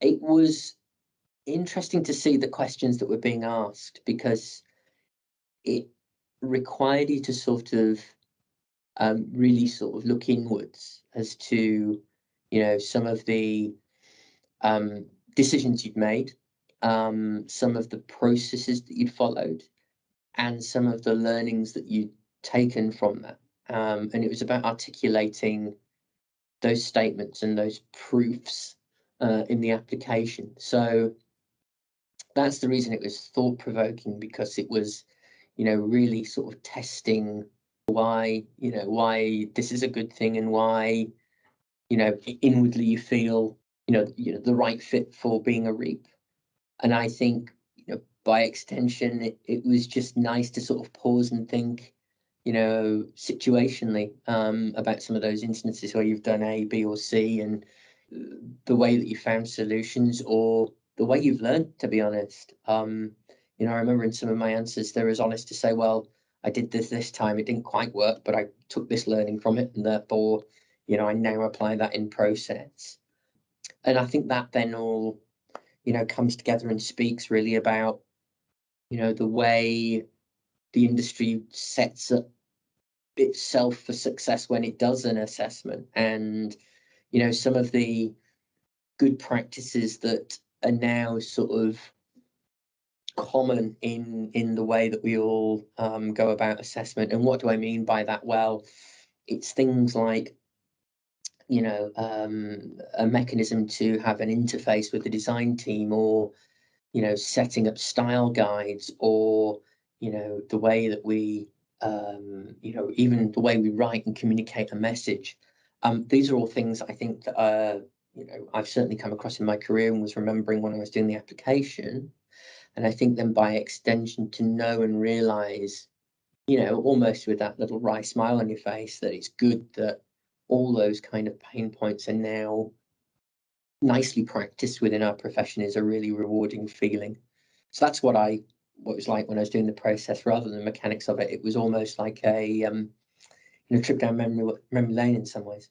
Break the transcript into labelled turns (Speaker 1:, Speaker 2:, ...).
Speaker 1: It was interesting to see the questions that were being asked, because it required you to sort of really sort of look inwards as to, some of the decisions you'd made, some of the processes that you'd followed, and some of the learnings that you'd taken from that. And it was about articulating those statements and those proofs in the application. So that's the reason it was thought-provoking, because it was, really sort of testing why this is a good thing, and why, inwardly you feel, the right fit for being a REAP. And I think, by extension, it was just nice to sort of pause and think, situationally, about some of those instances where you've done A, B, or C, and the way that you found solutions, or the way you've learned, to be honest. I remember in some of my answers, there was honest to say, well, I did this time, it didn't quite work, but I took this learning from it, and therefore, I now apply that in process. And I think that then all, comes together and speaks really about, the way the industry sets up itself for success when it does an assessment, and, some of the good practices that are now sort of common in the way that we all go about assessment. And what do I mean by that? Well, it's things like, a mechanism to have an interface with the design team, or, setting up style guides, or, the way that we, even the way we write and communicate a message. These are all things I think that, I've certainly come across in my career and was remembering when I was doing the application. And I think then by extension to know and realize, almost with that little wry smile on your face, that it's good that all those kind of pain points are now nicely practiced within our profession is a really rewarding feeling. So that's what it was like when I was doing the process, rather than the mechanics of it. It was almost like a trip down memory lane in some ways.